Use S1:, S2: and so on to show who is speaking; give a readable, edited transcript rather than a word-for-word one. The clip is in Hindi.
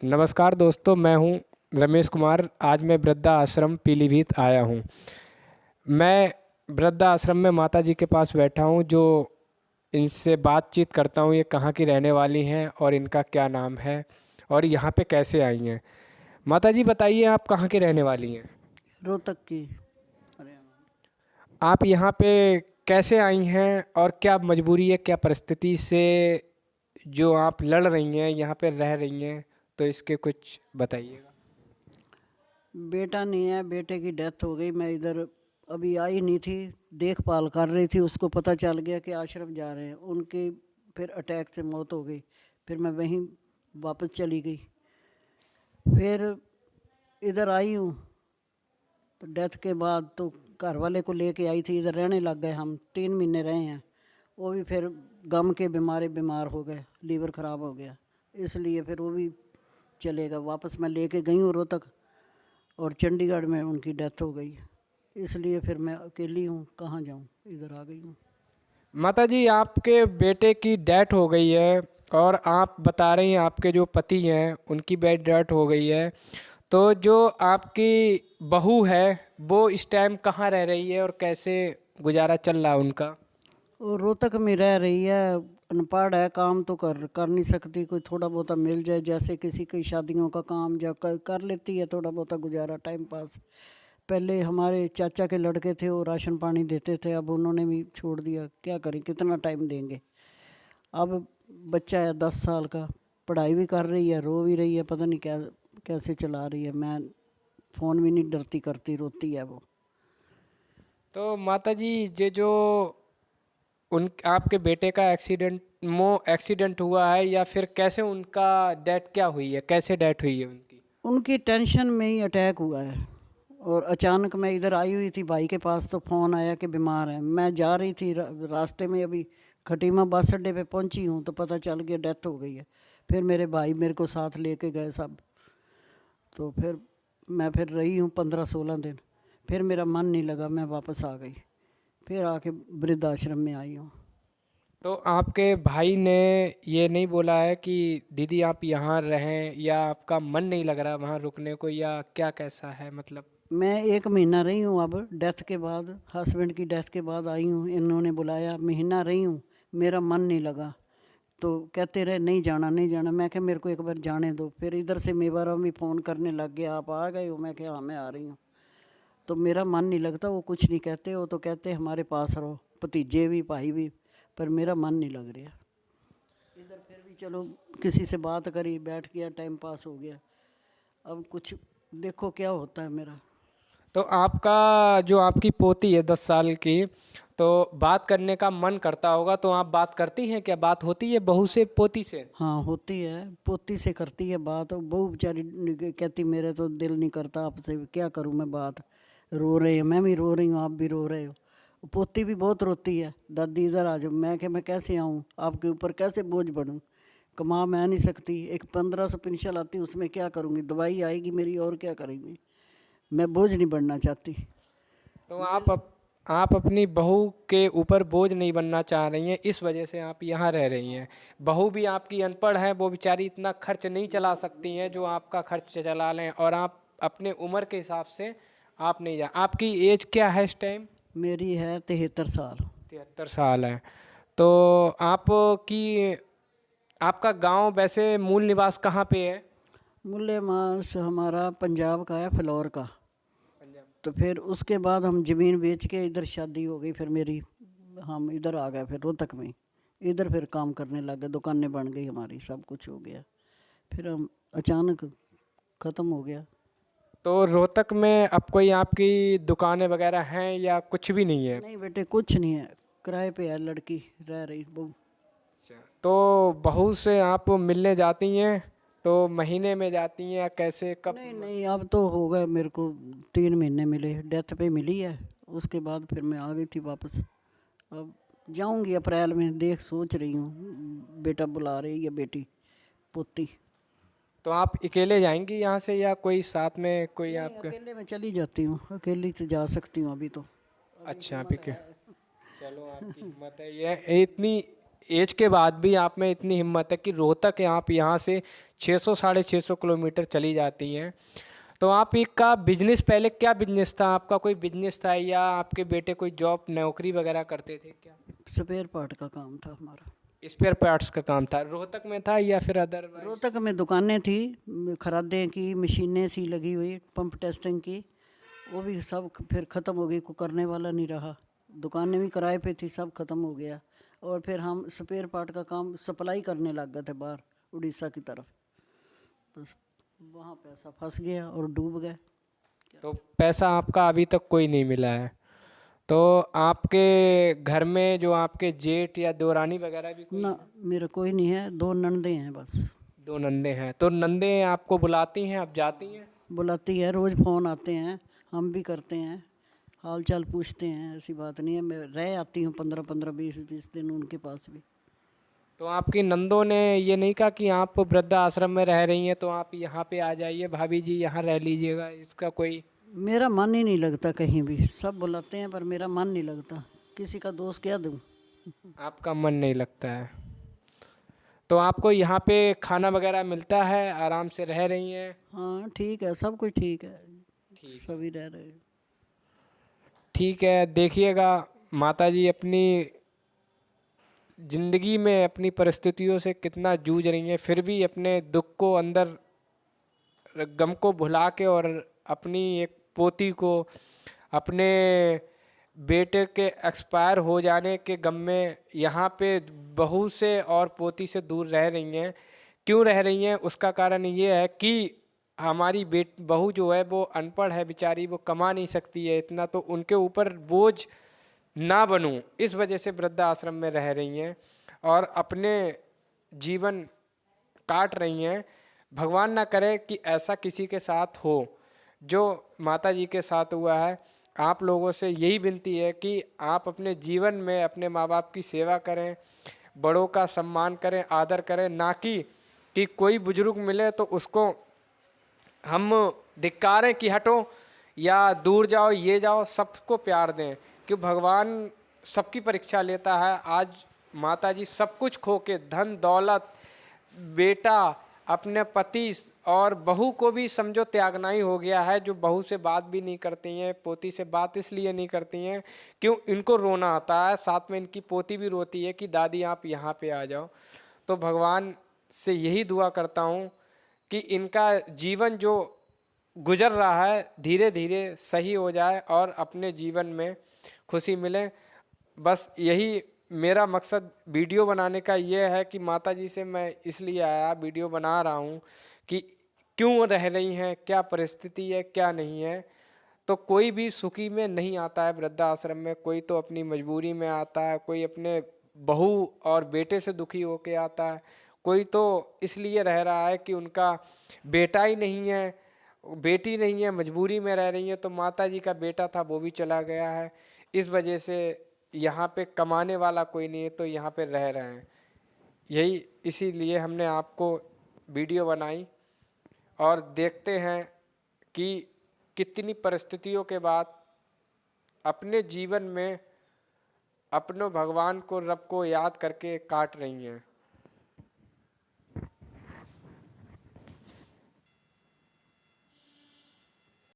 S1: नमस्कार दोस्तों, मैं हूं रमेश कुमार। आज मैं वृद्धा आश्रम पीलीभीत आया हूं। मैं वृद्धा आश्रम में माता जी के पास बैठा हूं, जो इनसे बातचीत करता हूं। ये कहाँ की रहने वाली हैं और इनका क्या नाम है और यहाँ पे कैसे आई हैं। माता जी बताइए, आप कहाँ की रहने वाली हैं?
S2: रोहतक की हरियाणा।
S1: आप यहाँ पे कैसे आई हैं और क्या मजबूरी है, क्या परिस्थिति से जो आप लड़ रही हैं, यहाँ पे रह रही हैं, तो इसके कुछ बताइएगा।
S2: बेटा नहीं है, बेटे की डेथ हो गई। मैं इधर अभी आई नहीं थी, देखभाल कर रही थी। उसको पता चल गया कि आश्रम जा रहे हैं उनकी, फिर अटैक से मौत हो गई। फिर मैं वहीं वापस चली गई। फिर इधर आई हूँ तो डेथ के बाद तो घर वाले को लेके आई थी। इधर रहने लग गए, हम 3 महीने रहे हैं। वो भी फिर गम के बीमारी बीमार हो गए, लीवर ख़राब हो गया, इसलिए फिर वो भी चलेगा। वापस मैं लेके गई हूँ रोहतक, और चंडीगढ़ में उनकी डेथ हो गई। इसलिए फिर मैं अकेली हूँ, कहाँ जाऊँ, इधर आ गई हूँ।
S1: माता जी, आपके बेटे की डेथ हो गई है और आप बता रही हैं आपके जो पति हैं उनकी भी डेथ हो गई है। तो जो आपकी बहू है वो इस टाइम कहाँ रह रही है और कैसे गुजारा चल रहा है उनका?
S2: वो रोहतक में रह रही है। अनपढ़ है, काम तो कर कर नहीं सकती। कोई थोड़ा बहुत मिल जाए, जैसे किसी की शादियों का काम जा कर लेती है, थोड़ा बहुत गुजारा, टाइम पास। पहले हमारे चाचा के लड़के थे, वो राशन पानी देते थे, अब उन्होंने भी छोड़ दिया। क्या करें, कितना टाइम देंगे। अब बच्चा है 10 साल का, पढ़ाई भी कर रही है, रो भी रही है, पता नहीं क्या कैसे चला रही है। मैं फ़ोन भी नहीं डरती करती, रोती है वो।
S1: तो माता जी, ये जो उन आपके बेटे का एक्सीडेंट हुआ है या फिर कैसे उनका डेथ क्या हुई है, कैसे डेथ हुई है उनकी?
S2: उनकी टेंशन में ही अटैक हुआ है। और अचानक मैं इधर आई हुई थी भाई के पास, तो फ़ोन आया कि बीमार है। मैं जा रही थी, रास्ते में अभी खटीमा बस अड्डे पे पहुंची हूँ तो पता चल गया डेथ हो गई है। फिर मेरे भाई मेरे को साथ लेके गए सब। तो फिर मैं फिर रही हूँ 15-16 दिन। फिर मेरा मन नहीं लगा, मैं वापस आ गई। फिर आके वृद्धाश्रम में आई हूँ।
S1: तो आपके भाई ने ये नहीं बोला है कि दीदी आप यहाँ रहें, या आपका मन नहीं लग रहा वहाँ रुकने को, या क्या कैसा है मतलब?
S2: मैं 1 महीना रही हूँ, अब डेथ के बाद, हस्बैंड की डेथ के बाद आई हूँ। इन्होंने बुलाया, महीना रही हूँ, मेरा मन नहीं लगा। तो कहते रहे नहीं जाना नहीं जाना। मैं कहा मेरे को एक बार जाने दो। फिर इधर से मेवारा भी फ़ोन करने लग गया, आप आ गए हो? मैं कहा हाँ, मैं आ रही हूँ। तो मेरा मन नहीं लगता, वो कुछ नहीं कहते। वो तो कहते हमारे पास रहो, भतीजे भी भाई भी। पर मेरा मन नहीं लग रहा इधर। फिर भी चलो, किसी से बात करी, बैठ गया, टाइम पास हो गया। अब कुछ देखो क्या होता है मेरा।
S1: तो आपका जो आपकी पोती है 10 साल की, तो बात करने का मन करता होगा, तो आप बात करती हैं क्या? बात होती है बहू से पोती से?
S2: हाँ होती है, पोती से करती है बात। और बहू बेचारी कहती मेरे तो दिल नहीं करता आपसे, क्या करूँ मैं बात। रो रहे हैं, मैं भी रो रही हूँ, आप भी रो रहे हो। पोती भी बहुत रोती है, दादी इधर आ जाओ। मैं क्या, मैं कैसे आऊँ आपके ऊपर, कैसे बोझ बनूँ। कमा मैं नहीं सकती, एक 1500 पेंशन आती, उसमें क्या करूँगी, दवाई आएगी मेरी, और क्या करेंगी। मैं बोझ नहीं बनना चाहती।
S1: तो
S2: मेरे
S1: आप अपनी बहू के ऊपर बोझ नहीं बनना चाह रही हैं, इस वजह से आप यहाँ रह रही हैं। बहू भी आपकी अनपढ़ है, वो बेचारी इतना खर्च नहीं चला सकती हैं जो आपका खर्च चला लें, और आप अपने उम्र के हिसाब से आप नहीं जा। आपकी एज क्या है इस टाइम?
S2: मेरी है 73 साल।
S1: 73 साल है। तो आपकी आपका गांव वैसे मूल निवास कहाँ पे है?
S2: मूल्य मास हमारा पंजाब का है, फ्लोर का।
S1: पंजाब।
S2: तो फिर उसके बाद हम ज़मीन बेच के इधर शादी हो गई फिर मेरी। हम इधर आ गए फिर रोहतक में। इधर फिर काम करने लग गए, दुकानें बन गई हमारी, सब कुछ हो गया। फिर हम अचानक ख़त्म हो गया।
S1: तो रोहतक में अब कोई आपकी दुकानें वगैरह हैं या कुछ भी नहीं है?
S2: नहीं बेटे, कुछ नहीं है, किराए पे है लड़की रह रही बहू।
S1: अच्छा। तो बहू से आप मिलने जाती हैं, तो महीने में जाती हैं या कैसे, कब?
S2: नहीं नहीं, अब तो हो गए मेरे को 3 महीने मिले, डेथ पे मिली है। उसके बाद फिर मैं आ गई थी वापस। अब जाऊंगी अप्रैल में, देख सोच रही हूँ। बेटा बुला रही है, बेटी पोती।
S1: तो आप अकेले जाएंगी यहाँ से या कोई साथ में कोई
S2: नहीं,
S1: आपके?
S2: अकेले मैं चली जाती हूँ, अकेली तो जा सकती हूँ अभी तो। अभी
S1: अच्छा,
S2: हिम्मत है।
S1: चलो आपकी हिम्मत है। ये इतनी एज के बाद भी आप में इतनी हिम्मत है कि रोहतक आप यहाँ से 600 साढ़े 600 किलोमीटर चली जाती हैं। तो आप एक का बिजनेस, पहले क्या बिजनेस था आपका? कोई बिजनेस था या आपके बेटे कोई जॉब नौकरी वगैरह करते थे क्या?
S2: स्पेयर पार्ट का काम था हमारा।
S1: स्पेयर पार्ट्स का काम था। रोहतक में था या फिर अदरवाइज?
S2: रोहतक में दुकानें थी, खरादे की, मशीनें सी लगी हुई, पंप टेस्टिंग की, वो भी सब फिर ख़त्म हो गई, कोई करने वाला नहीं रहा। दुकानें भी किराए पे थी, सब ख़त्म हो गया। और फिर हम स्पेयर पार्ट का काम सप्लाई करने लग गए थे बाहर उड़ीसा की तरफ। बस वहाँ पैसा फंस गया और डूब गए।
S1: तो पैसा आपका अभी तक कोई नहीं मिला है? तो आपके घर में जो आपके जेठ या देवरानी वगैरह भी कोई?
S2: ना, मेरा कोई नहीं है, 2 ननदे हैं बस।
S1: 2 नंदे हैं। तो नंदे आपको बुलाती हैं, आप जाती हैं?
S2: बुलाती है, रोज़ फ़ोन आते हैं, हम भी करते हैं, हाल चाल पूछते हैं। ऐसी बात नहीं है, मैं रह आती हूँ 15-15 20-20 दिन उनके पास भी।
S1: तो आपकी नंदों ने ये नहीं कहा कि आप वृद्धा आश्रम में रह रही हैं तो आप यहाँ पे आ जाइए, भाभी जी यहाँ रह लीजिएगा? इसका कोई?
S2: मेरा मन ही नहीं लगता कहीं भी, सब बुलाते हैं पर मेरा मन नहीं लगता, किसी का दोष क्या दूँ।
S1: आपका मन नहीं लगता है? तो आपको यहाँ पे खाना वगैरह मिलता है, आराम से रह रही हैं?
S2: हाँ ठीक है, सब कुछ ठीक है,
S1: ठीक।
S2: सभी रह रहे हैं।
S1: ठीक है, देखिएगा माताजी अपनी ज़िंदगी में अपनी परिस्थितियों से कितना जूझ रही हैं, फिर भी अपने दुख को अंदर, गम को भुला के, और अपनी एक पोती को, अपने बेटे के एक्सपायर हो जाने के गम में यहाँ पे बहू से और पोती से दूर रह रही हैं। क्यों रह रही हैं? उसका कारण ये है कि हमारी बहू जो है वो अनपढ़ है बेचारी, वो कमा नहीं सकती है इतना, तो उनके ऊपर बोझ ना बनूं, इस वजह से वृद्धा आश्रम में रह रही हैं और अपने जीवन काट रही हैं। भगवान ना करे कि ऐसा किसी के साथ हो जो माता जी के साथ हुआ है। आप लोगों से यही विनती है कि आप अपने जीवन में अपने माँ बाप की सेवा करें, बड़ों का सम्मान करें, आदर करें, ना कि कोई बुजुर्ग मिले तो उसको हम धिक्कारें कि हटो या दूर जाओ, ये जाओ। सबको प्यार दें, कि भगवान सबकी परीक्षा लेता है। आज माता जी सब कुछ खो के, धन दौलत, बेटा, अपने पति और बहू को भी समझो त्यागना ही हो गया है, जो बहू से बात भी नहीं करती हैं, पोती से बात इसलिए नहीं करती हैं क्यों, इनको रोना आता है, साथ में इनकी पोती भी रोती है कि दादी आप यहाँ पे आ जाओ। तो भगवान से यही दुआ करता हूँ कि इनका जीवन जो गुजर रहा है धीरे धीरे सही हो जाए और अपने जीवन में खुशी मिले। बस यही मेरा मकसद वीडियो बनाने का ये है कि माता जी से मैं इसलिए आया, वीडियो बना रहा हूँ कि क्यों रह रही हैं, क्या परिस्थिति है, क्या नहीं है। तो कोई भी सुखी में नहीं आता है वृद्धा आश्रम में, कोई तो अपनी मजबूरी में आता है, कोई अपने बहू और बेटे से दुखी होके आता है, कोई तो इसलिए रह रहा है कि उनका बेटा ही नहीं है, बेटी नहीं है, मजबूरी में रह रही है। तो माता जी का बेटा था वो भी चला गया है, इस वजह से यहाँ पे कमाने वाला कोई नहीं है तो यहाँ पे रह रहे हैं। यही इसीलिए हमने आपको वीडियो बनाई और देखते हैं कि कितनी परिस्थितियों के बाद अपने जीवन में अपनों भगवान को, रब को याद करके काट रही हैं।